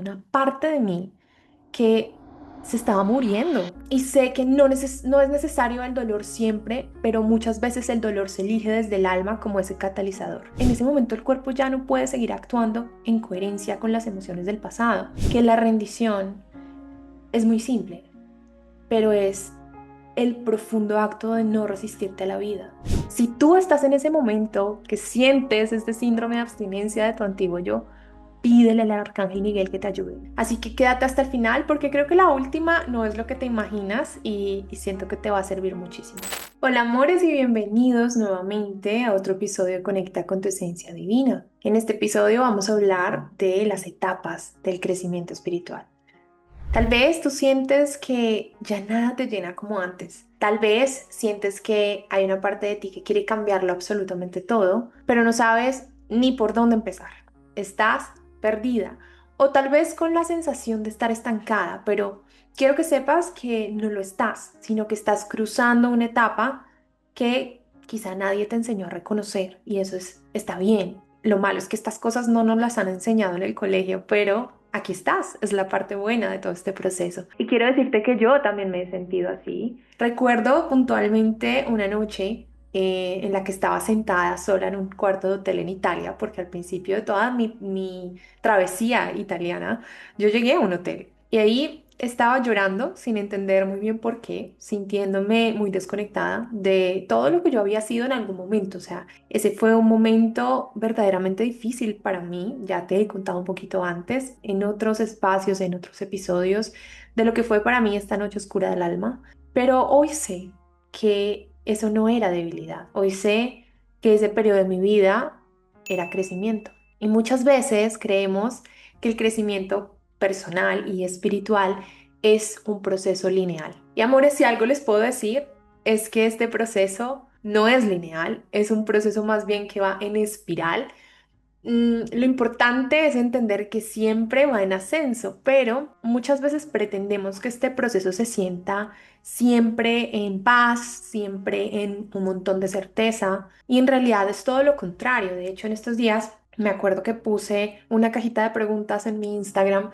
una parte de mí que se estaba muriendo. Y sé que no es necesario el dolor siempre, pero muchas veces el dolor se elige desde el alma como ese catalizador. En ese momento el cuerpo ya no puede seguir actuando en coherencia con las emociones del pasado. Que la rendición es muy simple, pero es el profundo acto de no resistirte a la vida. Si tú estás en ese momento que sientes este síndrome de abstinencia de tu antiguo yo, pídele al arcángel Miguel que te ayude. Así que quédate hasta el final porque creo que la última no es lo que te imaginas y siento que te va a servir muchísimo. Hola amores y bienvenidos nuevamente a otro episodio de Conecta con tu esencia divina. En este episodio vamos a hablar de las etapas del crecimiento espiritual. Tal vez tú sientes que ya nada te llena como antes. Tal vez sientes que hay una parte de ti que quiere cambiarlo absolutamente todo, pero no sabes ni por dónde empezar. Estás perdida o tal vez con la sensación de estar estancada, pero quiero que sepas que no lo estás, sino que estás cruzando una etapa que quizá nadie te enseñó a reconocer y está bien. Lo malo es que estas cosas no nos las han enseñado en el colegio, pero aquí estás, es la parte buena de todo este proceso. Y quiero decirte que yo también me he sentido así. Recuerdo puntualmente una noche en la que estaba sentada sola en un cuarto de hotel en Italia, porque al principio de toda mi travesía italiana, yo llegué a un hotel y ahí estaba llorando sin entender muy bien por qué, sintiéndome muy desconectada de todo lo que yo había sido en algún momento. O sea, ese fue un momento verdaderamente difícil para mí, ya te he contado un poquito antes, en otros espacios, en otros episodios, de lo que fue para mí esta noche oscura del alma, pero hoy sé que eso no era debilidad, hoy sé que ese periodo de mi vida era crecimiento. Y muchas veces creemos que el crecimiento personal y espiritual es un proceso lineal. Y amores, si algo les puedo decir, es que este proceso no es lineal, es un proceso más bien que va en espiral. Lo importante es entender que siempre va en ascenso, pero muchas veces pretendemos que este proceso se sienta siempre en paz, siempre en un montón de certeza, y en realidad es todo lo contrario. De hecho, en estos días me acuerdo que puse una cajita de preguntas en mi Instagram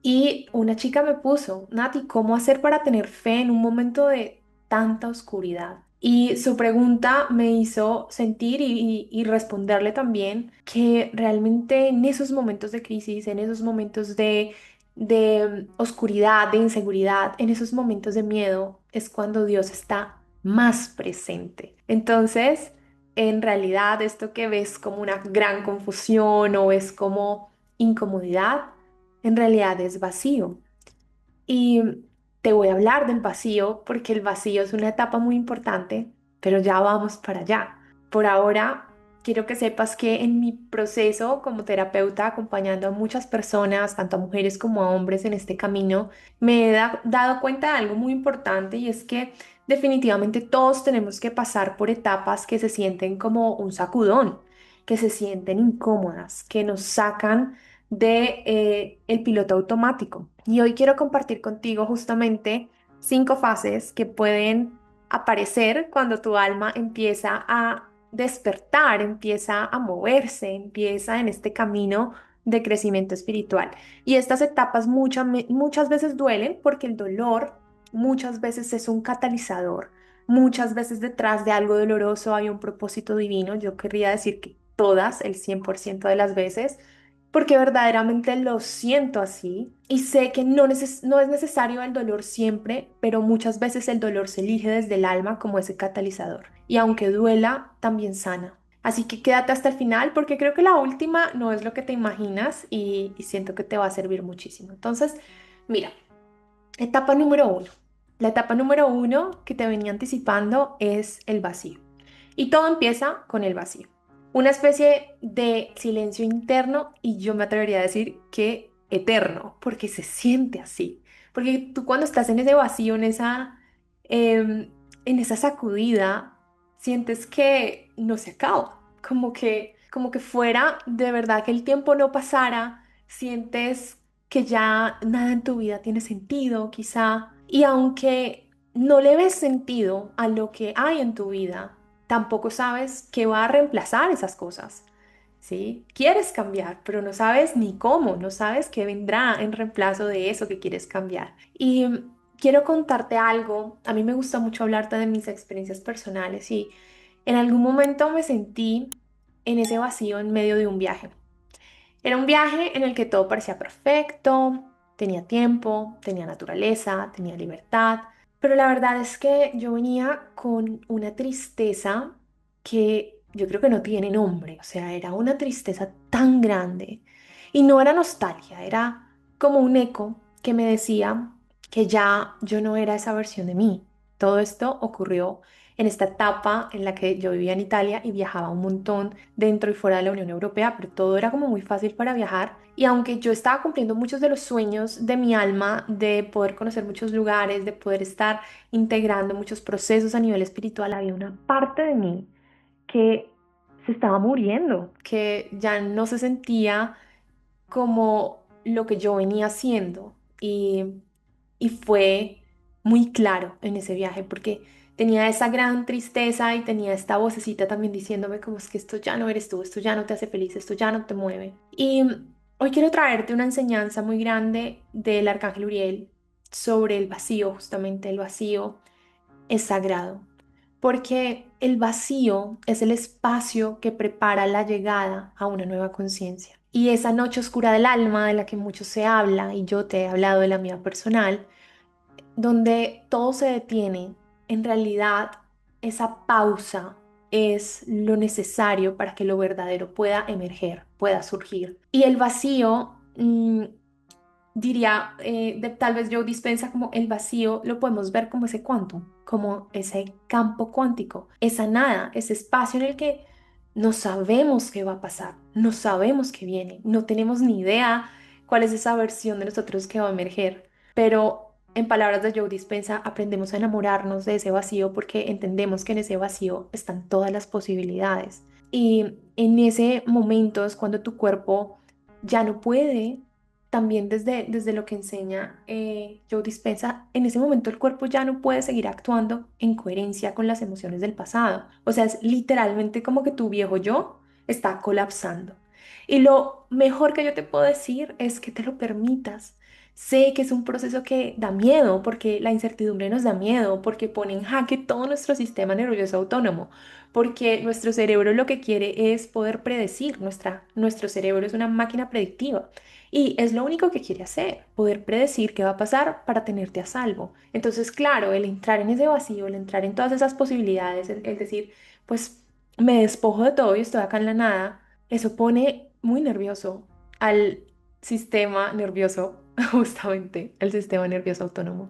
y una chica me puso, Nati, ¿cómo hacer para tener fe en un momento de tanta oscuridad? Y su pregunta me hizo sentir y responderle también que realmente en esos momentos de crisis, en esos momentos de oscuridad, de inseguridad, en esos momentos de miedo, es cuando Dios está más presente. Entonces, en realidad, esto que ves como una gran confusión o ves como incomodidad, en realidad es vacío. Y te voy a hablar del vacío porque el vacío es una etapa muy importante, pero ya vamos para allá. Por ahora, quiero que sepas que en mi proceso como terapeuta, acompañando a muchas personas, tanto a mujeres como a hombres en este camino, me he dado cuenta de algo muy importante y es que definitivamente todos tenemos que pasar por etapas que se sienten como un sacudón, que se sienten incómodas, que nos sacan de el piloto automático. Y hoy quiero compartir contigo justamente 5 fases que pueden aparecer cuando tu alma empieza a despertar, empieza a moverse, empieza en este camino de crecimiento espiritual. Y estas etapas muchas veces duelen porque el dolor muchas veces es un catalizador. Muchas veces detrás de algo doloroso hay un propósito divino. Yo querría decir que todas, el 100% de las veces, porque verdaderamente lo siento así y sé que no es necesario el dolor siempre, pero muchas veces el dolor se elige desde el alma como ese catalizador. Y aunque duela, también sana. Así que quédate hasta el final porque creo que la última no es lo que te imaginas y siento que te va a servir muchísimo. Entonces, mira, etapa número uno. La etapa número uno que te venía anticipando es el vacío. Y todo empieza con el vacío. Una especie de silencio interno y yo me atrevería a decir que eterno, porque se siente así. Porque tú cuando estás en ese vacío, en esa sacudida, sientes que no se acaba, como que fuera de verdad que el tiempo no pasara, sientes que ya nada en tu vida tiene sentido, quizá, y aunque no le ves sentido a lo que hay en tu vida, tampoco sabes qué va a reemplazar esas cosas. ¿sí? Quieres cambiar, pero no sabes ni cómo, no sabes qué vendrá en reemplazo de eso que quieres cambiar. Y quiero contarte algo. A mí me gusta mucho hablarte de mis experiencias personales y en algún momento me sentí en ese vacío en medio de un viaje. Era un viaje en el que todo parecía perfecto, tenía tiempo, tenía naturaleza, tenía libertad, pero la verdad es que yo venía con una tristeza que yo creo que no tiene nombre, o sea, era una tristeza tan grande y no era nostalgia, era como un eco que me decía que ya yo no era esa versión de mí. Todo esto ocurrió en esta etapa en la que yo vivía en Italia y viajaba un montón dentro y fuera de la Unión Europea, pero todo era como muy fácil para viajar. Y aunque yo estaba cumpliendo muchos de los sueños de mi alma, de poder conocer muchos lugares, de poder estar integrando muchos procesos a nivel espiritual, había una parte de mí que se estaba muriendo, que ya no se sentía como lo que yo venía haciendo. Y fue muy claro en ese viaje porque tenía esa gran tristeza y tenía esta vocecita también diciéndome como es que esto ya no eres tú, esto ya no te hace feliz, esto ya no te mueve. Y hoy quiero traerte una enseñanza muy grande del Arcángel Uriel sobre el vacío, justamente el vacío es sagrado, porque el vacío es el espacio que prepara la llegada a una nueva conciencia. Y esa noche oscura del alma de la que mucho se habla, y yo te he hablado de la mía personal, donde todo se detiene, en realidad esa pausa es lo necesario para que lo verdadero pueda emerger, pueda surgir. Y el vacío, diría, tal vez Joe Dispensa como el vacío, lo podemos ver como ese quantum, como ese campo cuántico, esa nada, ese espacio en el que no sabemos qué va a pasar, no sabemos qué viene, no tenemos ni idea cuál es esa versión de nosotros que va a emerger, pero en palabras de Joe Dispensa aprendemos a enamorarnos de ese vacío porque entendemos que en ese vacío están todas las posibilidades. Y en ese momento es cuando tu cuerpo ya no puede, también desde lo que enseña Joe Dispenza, en ese momento el cuerpo ya no puede seguir actuando en coherencia con las emociones del pasado. O sea, es literalmente como que tu viejo yo está colapsando. Y lo mejor que yo te puedo decir es que te lo permitas. Sé que es un proceso que da miedo, porque la incertidumbre nos da miedo, porque pone en jaque todo nuestro sistema nervioso autónomo, porque nuestro cerebro lo que quiere es poder predecir. Nuestro cerebro es una máquina predictiva. Y es lo único que quiere hacer, poder predecir qué va a pasar para tenerte a salvo. Entonces, claro, el entrar en ese vacío, el entrar en todas esas posibilidades, el decir, pues me despojo de todo y estoy acá en la nada, eso pone muy nervioso al sistema nervioso, justamente, el sistema nervioso autónomo.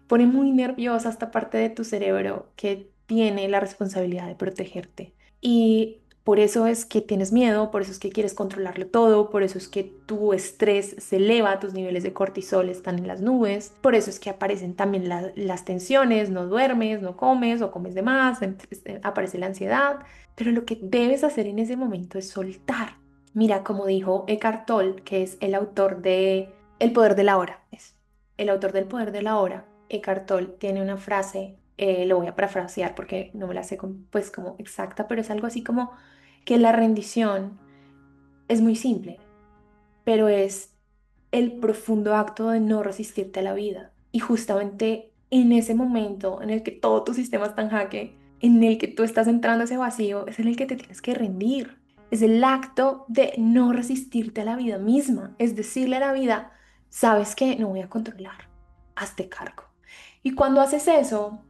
Pone muy nerviosa esta parte de tu cerebro que tiene la responsabilidad de protegerte. Y por eso es que tienes miedo, por eso es que quieres controlarlo todo, por eso es que tu estrés se eleva, tus niveles de cortisol están en las nubes, por eso es que aparecen también las tensiones, no duermes, no comes o comes de más, aparece la ansiedad. Pero lo que debes hacer en ese momento es soltar. Mira, como dijo Eckhart Tolle, que es el autor de El poder de la hora, es el autor del poder de la hora, Eckhart Tolle, tiene una frase, lo voy a parafrasear porque no me la sé pues como exacta, pero es algo así como que la rendición es muy simple, pero es el profundo acto de no resistirte a la vida. Y justamente en ese momento en el que todo tu sistema está en jaque, en el que tú estás entrando a ese vacío, es en el que te tienes que rendir. Es el acto de no resistirte a la vida misma. Es decirle a la vida, sabes que no voy a controlar, hazte cargo. Y cuando haces eso,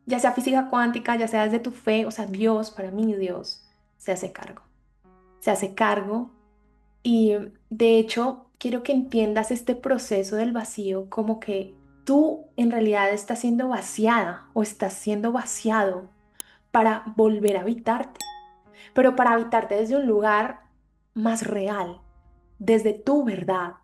ya sea física cuántica, ya sea desde tu fe, o sea, Dios, para mí Dios, se hace cargo. Se hace cargo y de hecho, quiero que entiendas este proceso del vacío como que tú en realidad estás siendo vaciada o estás siendo vaciado para volver a habitarte, pero para habitarte desde un lugar más real, desde tu verdad,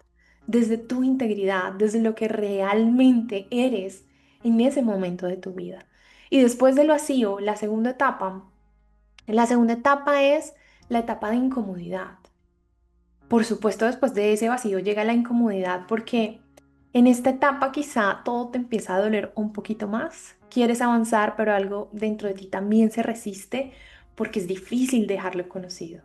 desde tu integridad, desde lo que realmente eres en ese momento de tu vida. Y después del vacío, la segunda etapa es la etapa de incomodidad. Por supuesto, después de ese vacío llega la incomodidad porque en esta etapa quizá todo te empieza a doler un poquito más. Quieres avanzar, pero algo dentro de ti también se resiste porque es difícil dejarlo conocido.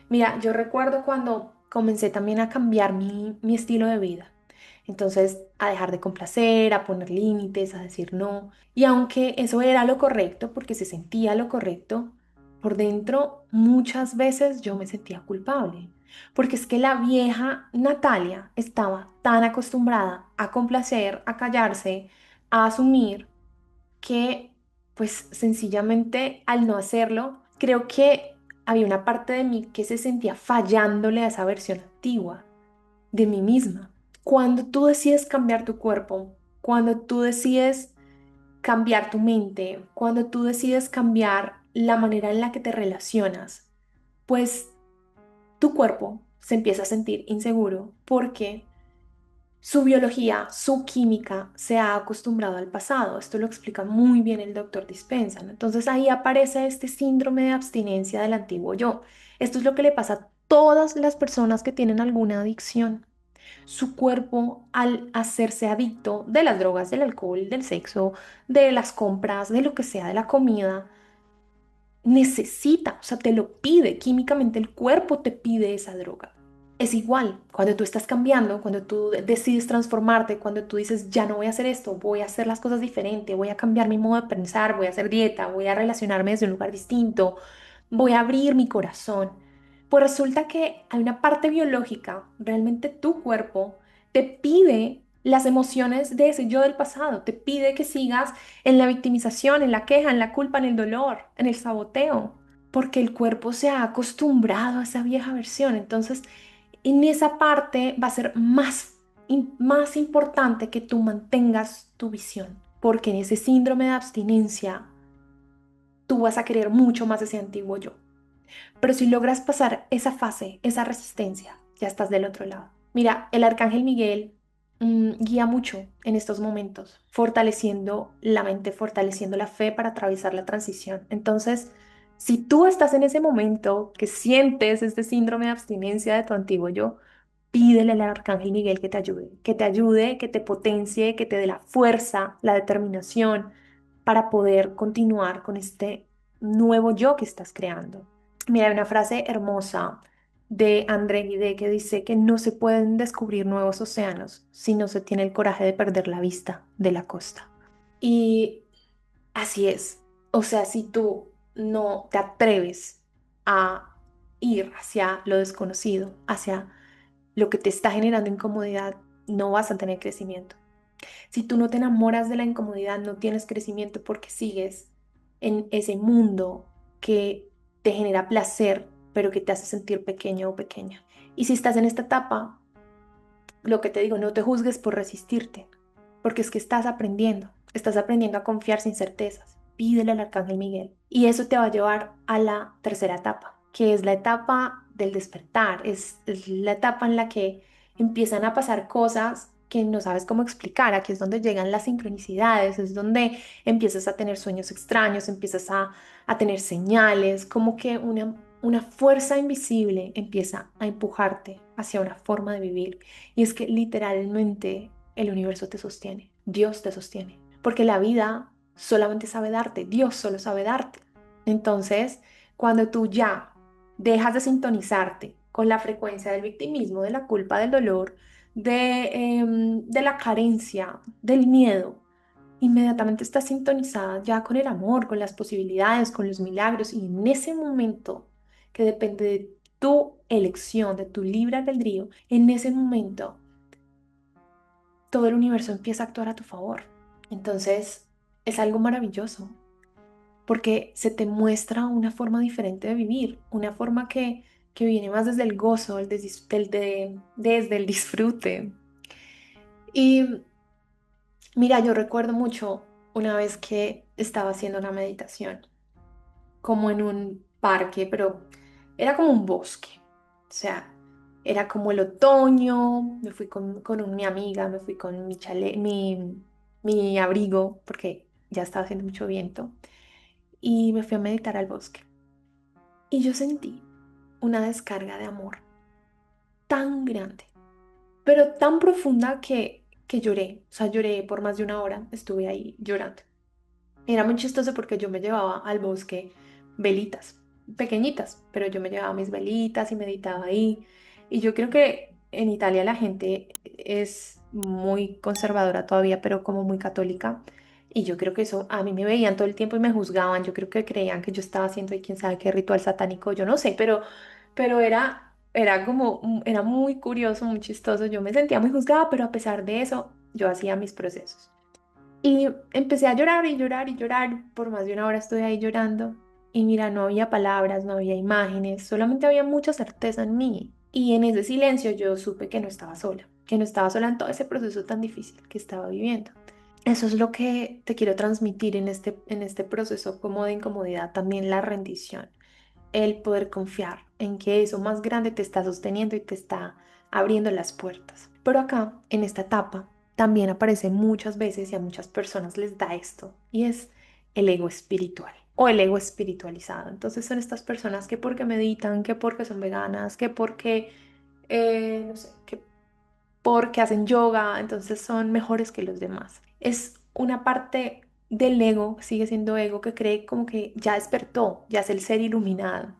Mira, yo recuerdo cuando comencé también a cambiar mi estilo de vida. Entonces, a dejar de complacer, a poner límites, a decir no. Y aunque eso era lo correcto, porque se sentía lo correcto, por dentro muchas veces yo me sentía culpable. Porque es que la vieja Natalia estaba tan acostumbrada a complacer, a callarse, a asumir que pues sencillamente al no hacerlo, creo que había una parte de mí que se sentía fallándole a esa versión antigua de mí misma. Cuando tú decides cambiar tu cuerpo, cuando tú decides cambiar tu mente, cuando tú decides cambiar la manera en la que te relacionas, pues tu cuerpo se empieza a sentir inseguro porque su biología, su química se ha acostumbrado al pasado. Esto lo explica muy bien el doctor Dispenza, ¿no? Entonces ahí aparece este síndrome de abstinencia del antiguo yo. Esto es lo que le pasa a todas las personas que tienen alguna adicción. Su cuerpo, al hacerse adicto de las drogas, del alcohol, del sexo, de las compras, de lo que sea, de la comida, necesita, o sea, te lo pide, químicamente el cuerpo te pide esa droga. Es igual, cuando tú estás cambiando, cuando tú decides transformarte, cuando tú dices, ya no voy a hacer esto, voy a hacer las cosas diferente, voy a cambiar mi modo de pensar, voy a hacer dieta, voy a relacionarme desde un lugar distinto, voy a abrir mi corazón. Pues resulta que hay una parte biológica, realmente tu cuerpo te pide las emociones de ese yo del pasado, te pide que sigas en la victimización, en la queja, en la culpa, en el dolor, en el saboteo, porque el cuerpo se ha acostumbrado a esa vieja versión. Entonces, en esa parte va a ser más importante que tú mantengas tu visión, porque en ese síndrome de abstinencia tú vas a querer mucho más ese antiguo yo. Pero si logras pasar esa fase, esa resistencia, ya estás del otro lado. Mira, el arcángel Miguel guía mucho en estos momentos, fortaleciendo la mente, fortaleciendo la fe para atravesar la transición. Entonces, si tú estás en ese momento que sientes este síndrome de abstinencia de tu antiguo yo, pídele al arcángel Miguel que te ayude, que te potencie, que te dé la fuerza, la determinación para poder continuar con este nuevo yo que estás creando. Mira, hay una frase hermosa de André Gide que dice que no se pueden descubrir nuevos océanos si no se tiene el coraje de perder la vista de la costa. Y así es. O sea, si tú no te atreves a ir hacia lo desconocido, hacia lo que te está generando incomodidad, no vas a tener crecimiento. Si tú no te enamoras de la incomodidad, no tienes crecimiento porque sigues en ese mundo que te genera placer, pero que te hace sentir pequeño o pequeña. Y si estás en esta etapa, lo que te digo, no te juzgues por resistirte, porque es que estás aprendiendo a confiar sin certezas. Pídele al arcángel Miguel. Y eso te va a llevar a la tercera etapa, que es la etapa del despertar, es la etapa en la que empiezan a pasar cosas que no sabes cómo explicar. Aquí es donde llegan las sincronicidades, es donde empiezas a tener sueños extraños, empiezas a tener señales, como que una fuerza invisible empieza a empujarte hacia una forma de vivir. Y es que literalmente el universo te sostiene, Dios te sostiene, porque la vida solamente sabe darte, Dios solo sabe darte. Entonces, cuando tú ya dejas de sintonizarte con la frecuencia del victimismo, de la culpa, del dolor, de la carencia, del miedo, inmediatamente estás sintonizada ya con el amor, con las posibilidades, con los milagros y en ese momento que depende de tu elección, de tu libre albedrío, en ese momento todo el universo empieza a actuar a tu favor. Entonces es algo maravilloso porque se te muestra una forma diferente de vivir, una forma que viene más desde el gozo, desde el disfrute. Y mira, yo recuerdo mucho una vez que estaba haciendo una meditación, como en un parque, pero era como un bosque. O sea, era como el otoño, me fui con mi amiga, me fui con mi abrigo, porque ya estaba haciendo mucho viento, y me fui a meditar al bosque. Y yo sentí una descarga de amor tan grande, pero tan profunda que lloré. O sea, lloré por más de una hora, estuve ahí llorando. Era muy chistoso porque yo me llevaba al bosque velitas. pequeñitas, pero yo me llevaba mis velitas y meditaba ahí. Y yo creo que en Italia la gente es muy conservadora todavía, pero como muy católica. Y yo creo que eso, a mí me veían todo el tiempo y me juzgaban. Yo creo que creían que yo estaba haciendo ahí quién sabe qué ritual satánico, yo no sé, pero era como, era muy curioso, muy chistoso. Yo me sentía muy juzgada, pero a pesar de eso, yo hacía mis procesos. Y empecé a llorar y llorar y llorar. Por más de una hora estuve ahí llorando. Y mira, no había palabras, no había imágenes, solamente había mucha certeza en mí. Y en ese silencio yo supe que no estaba sola en todo ese proceso tan difícil que estaba viviendo. Eso es lo que te quiero transmitir en este proceso como de incomodidad, también la rendición, el poder confiar en que eso más grande te está sosteniendo y te está abriendo las puertas. Pero acá, en esta etapa, también aparece muchas veces y a muchas personas les da esto, y es el ego espiritual o el ego espiritualizado. Entonces son estas personas que porque meditan, que porque son veganas, que porque, no sé, que porque hacen yoga, entonces son mejores que los demás. Es una parte del ego, sigue siendo ego, que cree como que ya despertó, ya es el ser iluminado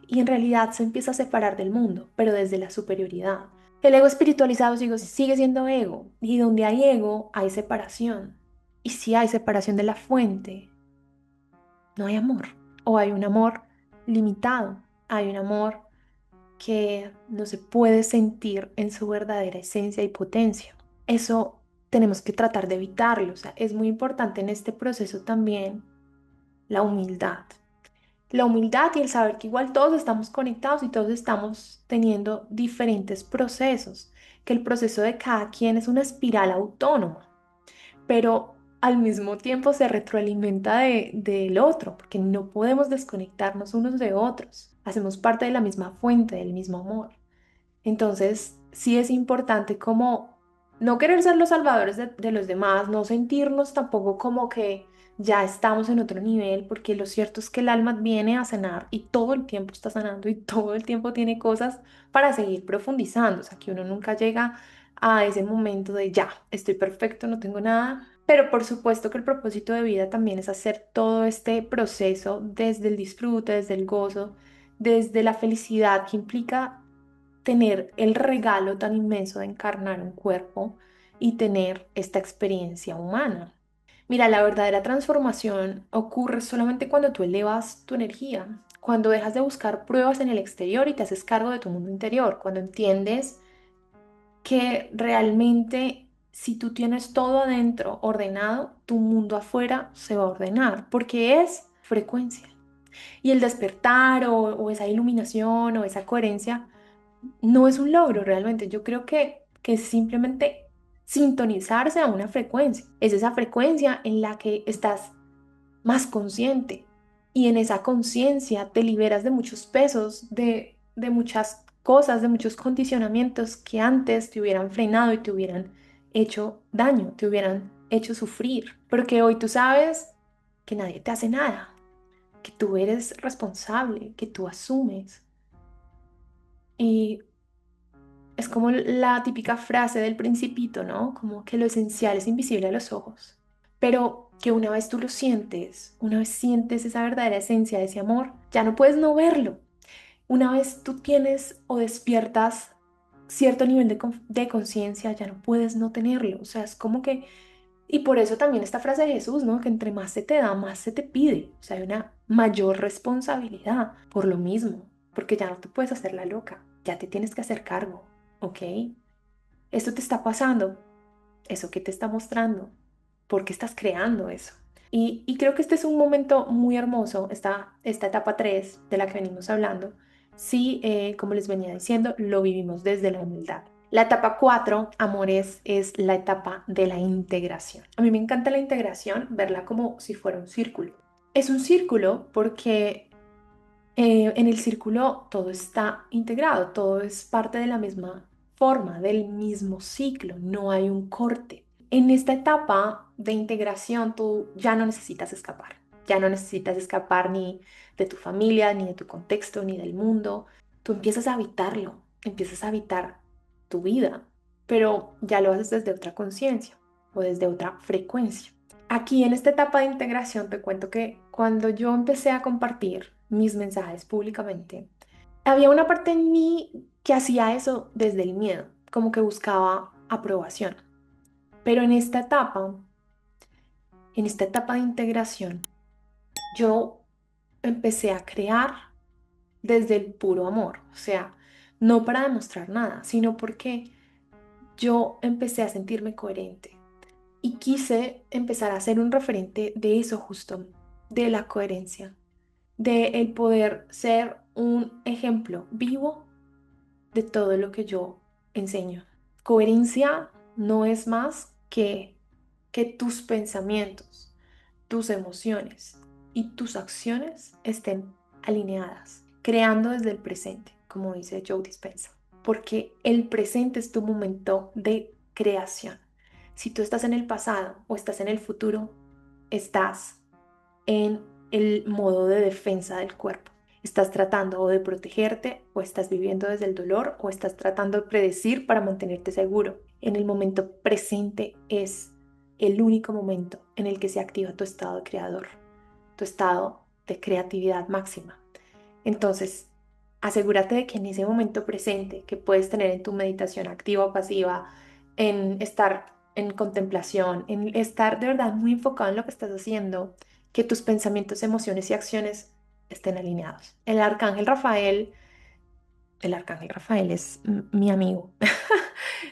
y en realidad se empieza a separar del mundo, pero desde la superioridad. El ego espiritualizado sigue siendo ego, y donde hay ego hay separación. Y si hay separación de la fuente, no hay amor, o hay un amor limitado, hay un amor que no se puede sentir en su verdadera esencia y potencia. Eso tenemos que tratar de evitarlo, o sea, es muy importante en este proceso también la humildad. La humildad y el saber que igual todos estamos conectados y todos estamos teniendo diferentes procesos, que el proceso de cada quien es una espiral autónoma, pero al mismo tiempo se retroalimenta del otro, porque no podemos desconectarnos unos de otros. Hacemos parte de la misma fuente, del mismo amor. Entonces, sí es importante como no querer ser los salvadores de los demás, no sentirnos tampoco como que ya estamos en otro nivel, porque lo cierto es que el alma viene a sanar y todo el tiempo está sanando y todo el tiempo tiene cosas para seguir profundizando. O sea, que uno nunca llega a ese momento de ya, estoy perfecto, no tengo nada. Pero por supuesto que el propósito de vida también es hacer todo este proceso desde el disfrute, desde el gozo, desde la felicidad que implica tener el regalo tan inmenso de encarnar un cuerpo y tener esta experiencia humana. Mira, la verdadera transformación ocurre solamente cuando tú elevas tu energía, cuando dejas de buscar pruebas en el exterior y te haces cargo de tu mundo interior, cuando entiendes que realmente si tú tienes todo adentro ordenado, tu mundo afuera se va a ordenar, porque es frecuencia. Y el despertar o esa iluminación o esa coherencia no es un logro realmente. Yo creo que es simplemente sintonizarse a una frecuencia. Es esa frecuencia en la que estás más consciente y en esa conciencia te liberas de muchos pesos, de muchas cosas, de muchos condicionamientos que antes te hubieran frenado y te hubieran hecho daño, te hubieran hecho sufrir. Pero que hoy tú sabes que nadie te hace nada, que tú eres responsable, que tú asumes. Y es como la típica frase del Principito, ¿no? Como que lo esencial es invisible a los ojos. Pero que una vez tú lo sientes, una vez sientes esa verdadera esencia de ese amor, ya no puedes no verlo. Una vez tú tienes o despiertas cierto nivel de conciencia, ya no puedes no tenerlo. O sea, es como que, y por eso también esta frase de Jesús, ¿no? Que entre más se te da, más se te pide. O sea, hay una mayor responsabilidad por lo mismo, porque ya no te puedes hacer la loca, ya te tienes que hacer cargo, ¿ok? Esto te está pasando, eso que te está mostrando, ¿por qué estás creando eso? Y creo que este es un momento muy hermoso, esta etapa 3 de la que venimos hablando. Sí, como les venía diciendo, lo vivimos desde la humildad. La etapa 4 amores, es la etapa de la integración. A mí me encanta la integración, verla como si fuera un círculo. Es un círculo porque en el círculo todo está integrado, todo es parte de la misma forma, del mismo ciclo, no hay un corte. En esta etapa de integración tú ya no necesitas escapar, ya no necesitas escapar ni de tu familia, ni de tu contexto, ni del mundo. Tú empiezas a habitarlo, empiezas a habitar tu vida, pero ya lo haces desde otra conciencia o desde otra frecuencia. Aquí en esta etapa de integración te cuento que cuando yo empecé a compartir mis mensajes públicamente, había una parte en mí que hacía eso desde el miedo, como que buscaba aprobación. Pero en esta etapa de integración, yo empecé a crear desde el puro amor, o sea, no para demostrar nada, sino porque yo empecé a sentirme coherente y quise empezar a ser un referente de eso justo, de la coherencia, de el poder ser un ejemplo vivo de todo lo que yo enseño. Coherencia no es más que tus pensamientos, tus emociones y tus acciones estén alineadas, creando desde el presente, como dice Joe Dispenza, porque el presente es tu momento de creación. Si tú estás en el pasado o estás en el futuro, estás en el modo de defensa del cuerpo. Estás tratando o de protegerte o estás viviendo desde el dolor o estás tratando de predecir para mantenerte seguro. En el momento presente es el único momento en el que se activa tu estado de creador, tu estado de creatividad máxima. Entonces, asegúrate de que en ese momento presente que puedes tener en tu meditación activa o pasiva, en estar en contemplación, en estar de verdad muy enfocado en lo que estás haciendo, que tus pensamientos, emociones y acciones estén alineados. El arcángel Rafael es mi amigo.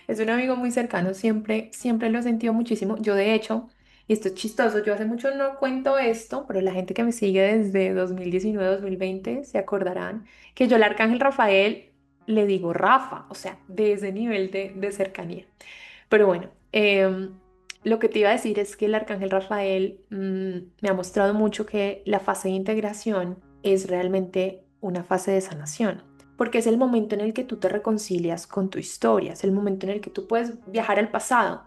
Es un amigo muy cercano, siempre lo he sentido muchísimo. Yo de hecho, y esto es chistoso, yo hace mucho no cuento esto, pero la gente que me sigue desde 2019-2020 se acordarán que yo al arcángel Rafael le digo Rafa, o sea, de ese nivel de cercanía. Pero bueno, lo que te iba a decir es que el arcángel Rafael me ha mostrado mucho que la fase de integración es realmente una fase de sanación, porque es el momento en el que tú te reconcilias con tu historia, es el momento en el que tú puedes viajar al pasado,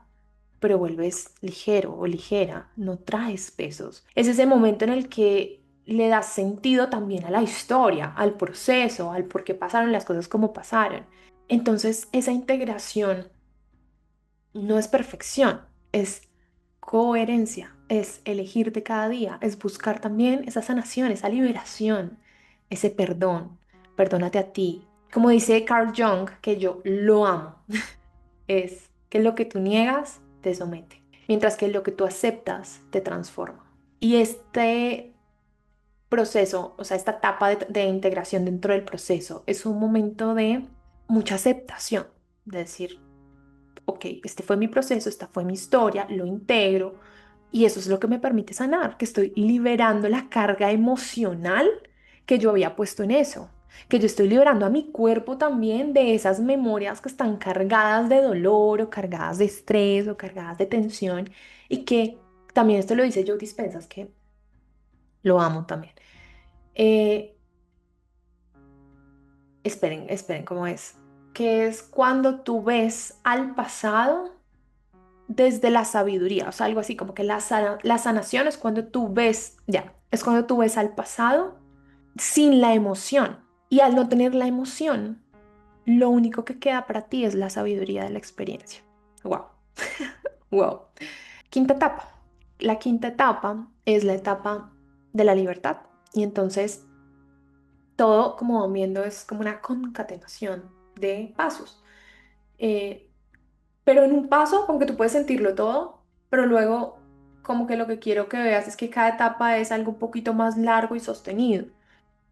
pero vuelves ligero o ligera, no traes pesos. Es ese momento en el que le das sentido también a la historia, al proceso, al por qué pasaron las cosas como pasaron. Entonces, esa integración no es perfección, es coherencia, es elegirte cada día, es buscar también esa sanación, esa liberación, ese perdón. Perdónate a ti. Como dice Carl Jung, que yo lo amo, es que lo que tú niegas te somete, mientras que lo que tú aceptas te transforma. Y este proceso, o sea, esta etapa de integración dentro del proceso es un momento de mucha aceptación, de decir, ok, este fue mi proceso, esta fue mi historia, lo integro y eso es lo que me permite sanar, que estoy liberando la carga emocional que yo había puesto en eso, que yo estoy liberando a mi cuerpo también de esas memorias que están cargadas de dolor o cargadas de estrés o cargadas de tensión y que también esto lo dice Joe Dispenza, que lo amo también. Eh, esperen, ¿cómo es? Que es cuando tú ves al pasado desde la sabiduría, o sea, algo así como que la sanación es cuando tú ves, ya, es cuando tú ves al pasado sin la emoción. Y al no tener la emoción, lo único que queda para ti es la sabiduría de la experiencia. Wow, wow. Quinta etapa. La quinta etapa es la etapa de la libertad. Y entonces todo, como van viendo, es como una concatenación de pasos. Eh, Pero en un paso, como que tú puedes sentirlo todo, pero luego como que lo que quiero que veas es que cada etapa es algo un poquito más largo y sostenido,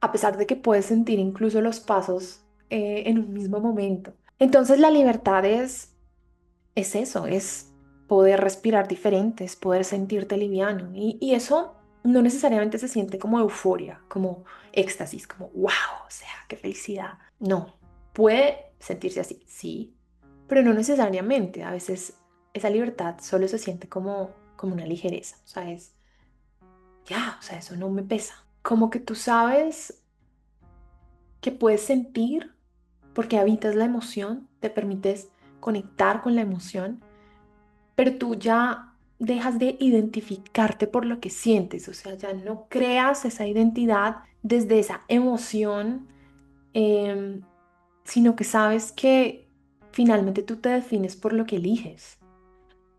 a pesar de que puedes sentir incluso los pasos en un mismo momento. Entonces la libertad es eso, es poder respirar diferente, es poder sentirte liviano y eso no necesariamente se siente como euforia, como éxtasis, como wow, o sea, qué felicidad. No, puede sentirse así, sí, pero no necesariamente. A veces esa libertad solo se siente como una ligereza, o sea, es ya, o sea, eso no me pesa. Como que tú sabes que puedes sentir porque habitas la emoción, te permites conectar con la emoción, pero tú ya dejas de identificarte por lo que sientes, o sea, ya no creas esa identidad desde esa emoción, em, sino que sabes que finalmente tú te defines por lo que eliges.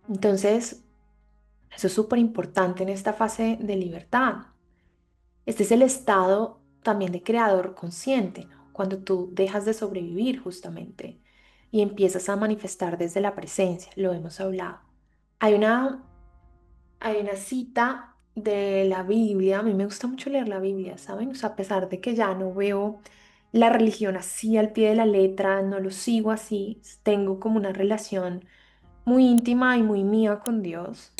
Entonces, eso es súper importante en esta fase de libertad. Este es el estado también de creador consciente, ¿no? Cuando tú dejas de sobrevivir justamente y empiezas a manifestar desde la presencia, lo hemos hablado. Hay una, hay una cita de la Biblia, a mí me gusta mucho leer la Biblia, ¿saben? O sea, a pesar de que ya no veo la religión así al pie de la letra, no lo sigo así, tengo como una relación muy íntima y muy mía con Dios.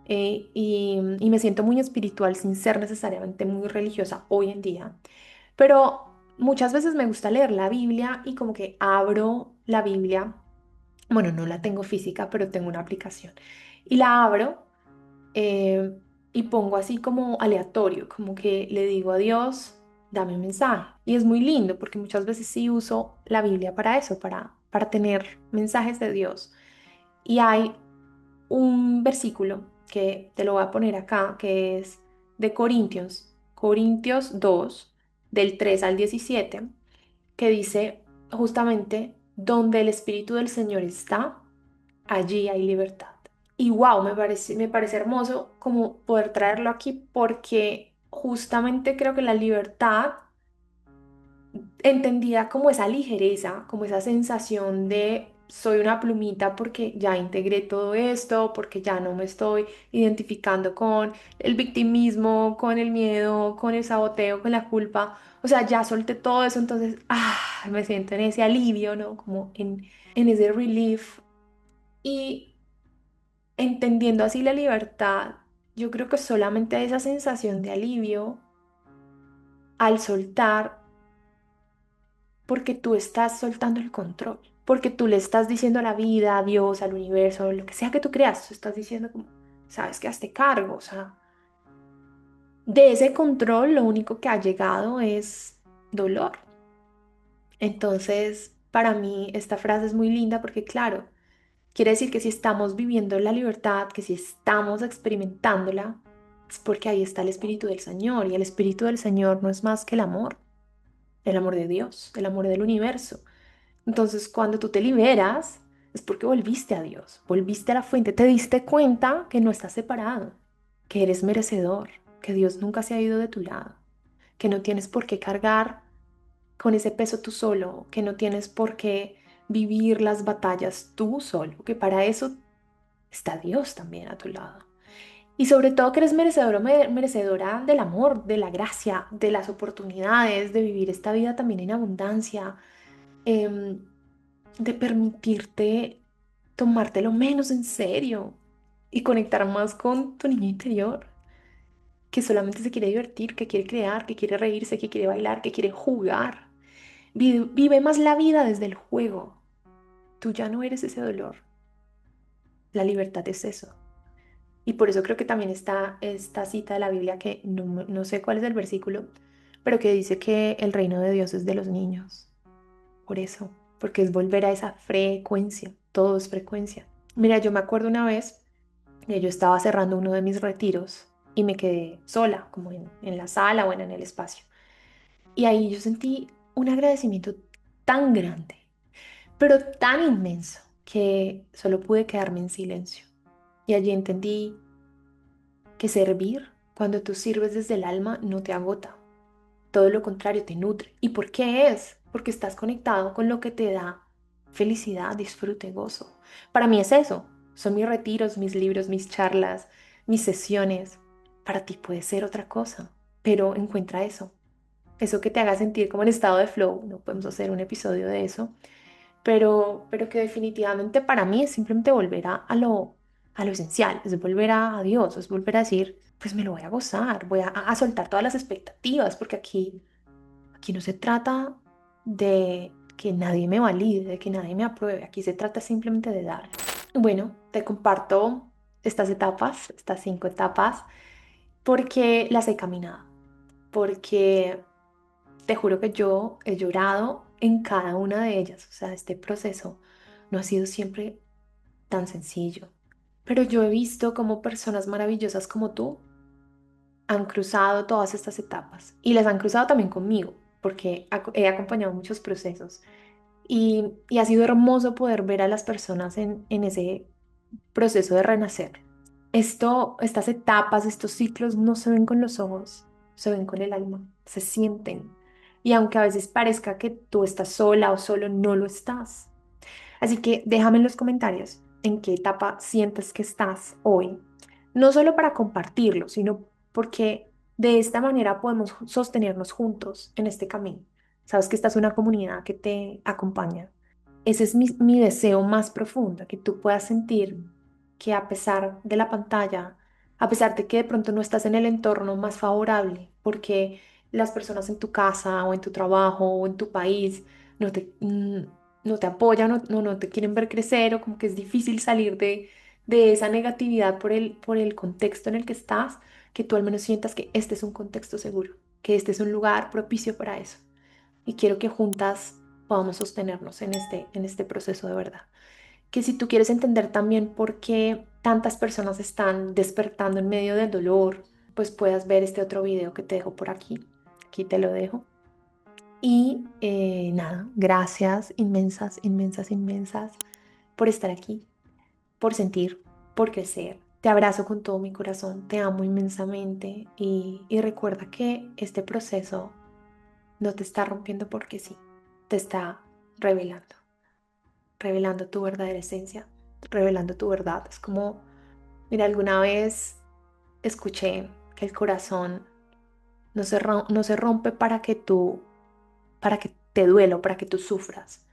Y me siento muy espiritual sin ser necesariamente muy religiosa hoy en día. Pero muchas veces me gusta leer la Biblia y como que abro la Biblia. Bueno, no la tengo física, pero tengo una aplicación. Y la abro eh, y pongo así como aleatorio, como que le digo a Dios, dame un mensaje. Y es muy lindo porque muchas veces sí uso la Biblia para eso, para tener mensajes de Dios. Y hay un versículo que te lo voy a poner acá, que es de Corintios 2 del 3 al 17 que dice justamente, donde el Espíritu del Señor está, allí hay libertad. Y wow, me parece hermoso como poder traerlo aquí porque justamente creo que la libertad entendía como esa ligereza, como esa sensación de soy una plumita porque ya integré todo esto, porque ya no me estoy identificando con el victimismo, con el miedo, con el saboteo, con la culpa. O sea, ya solté todo eso, entonces, me siento en ese alivio, ¿no? Como en ese relief. Y entendiendo así la libertad, yo creo que solamente esa sensación de alivio al soltar porque tú estás soltando el control, porque tú le estás diciendo a la vida, a Dios, al universo, lo que sea que tú creas, tú estás diciendo como, sabes que hazte cargo, o sea, de ese control lo único que ha llegado es dolor. Entonces, para mí esta frase es muy linda porque, claro, quiere decir que si estamos viviendo la libertad, que si estamos experimentándola, es porque ahí está el Espíritu del Señor y el Espíritu del Señor no es más que el amor de Dios, el amor del universo. Entonces, cuando tú te liberas, es porque volviste a Dios, volviste a la fuente, te diste cuenta que no estás separado, que eres merecedor, que Dios nunca se ha ido de tu lado, que no tienes por qué cargar con ese peso tú solo, que no tienes por qué vivir las batallas tú solo, que para eso está Dios también a tu lado. Y sobre todo que eres merecedor o merecedora del amor, de la gracia, de las oportunidades, de vivir esta vida también en abundancia, em, de permitirte tomártelo menos en serio y conectar más con tu niño interior, que solamente se quiere divertir, que quiere crear, que quiere reírse, que quiere bailar, que quiere jugar. Vive más la vida desde el juego. Tú ya no eres ese dolor. La libertad es eso. Y por eso creo que también está esta cita de la Biblia que no sé cuál es el versículo, pero que dice que el reino de Dios es de los niños. Por eso, porque es volver a esa frecuencia. Todo es frecuencia. Mira, yo me acuerdo una vez que yo estaba cerrando uno de mis retiros y me quedé sola, como en la sala, bueno, en el espacio. Y ahí yo sentí un agradecimiento tan grande, pero tan inmenso, que solo pude quedarme en silencio. Y allí entendí que servir, cuando tú sirves desde el alma, no te agota. Todo lo contrario, te nutre. ¿Y por qué es? Porque estás conectado con lo que te da felicidad, disfrute, gozo. Para mí es eso. Son mis retiros, mis libros, mis charlas, mis sesiones. Para ti puede ser otra cosa, pero encuentra eso. Eso que te haga sentir como en estado de flow. No podemos hacer un episodio de eso, pero que definitivamente para mí es simplemente volver a lo esencial, es volver a Dios, es volver a decir, pues me lo voy a gozar, voy a soltar todas las expectativas, porque aquí no se trata de que nadie me valide, de que nadie me apruebe, aquí se trata simplemente de dar. Bueno, te comparto estas etapas, estas 5 etapas, porque las he caminado, porque te juro que yo he llorado en cada una de ellas, o sea, este proceso no ha sido siempre tan sencillo, pero yo he visto cómo personas maravillosas como tú han cruzado todas estas etapas y las han cruzado también conmigo, porque he acompañado muchos procesos y ha sido hermoso poder ver a las personas en ese proceso de renacer. Estas etapas, estos ciclos no se ven con los ojos, se ven con el alma, se sienten. Y aunque a veces parezca que tú estás sola o solo, no lo estás. Así que déjame en los comentarios en qué etapa sientes que estás hoy. No solo para compartirlo, sino porque de esta manera podemos sostenernos juntos en este camino. Sabes que esta es una comunidad que te acompaña. Ese es mi deseo más profundo, que tú puedas sentir que a pesar de la pantalla, a pesar de que de pronto no estás en el entorno más favorable, porque las personas en tu casa o en tu trabajo o en tu país no te, no te apoyan, no te quieren ver crecer o como que es difícil salir de esa negatividad por el contexto en el que estás, que tú al menos sientas que este es un contexto seguro, que este es un lugar propicio para eso. Y quiero que juntas podamos sostenernos en este proceso de verdad. Que si tú quieres entender también por qué tantas personas están despertando en medio del dolor, pues puedas ver este otro video que te dejo por aquí. Aquí te lo dejo. Y nada, gracias inmensas, inmensas, inmensas por estar aquí, por sentir, por crecer. Te abrazo con todo mi corazón, te amo inmensamente y recuerda que este proceso no te está rompiendo porque sí, te está revelando, revelando tu verdadera esencia, revelando tu verdad. Es como, mira, alguna vez escuché que el corazón no se rompe para que te duela o para que tú sufras,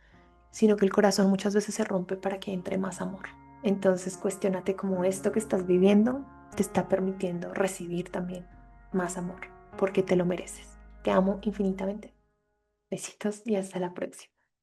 sino que el corazón muchas veces se rompe para que entre más amor. Entonces, cuestiónate cómo esto que estás viviendo te está permitiendo recibir también más amor, porque te lo mereces. Te amo infinitamente. Besitos y hasta la próxima.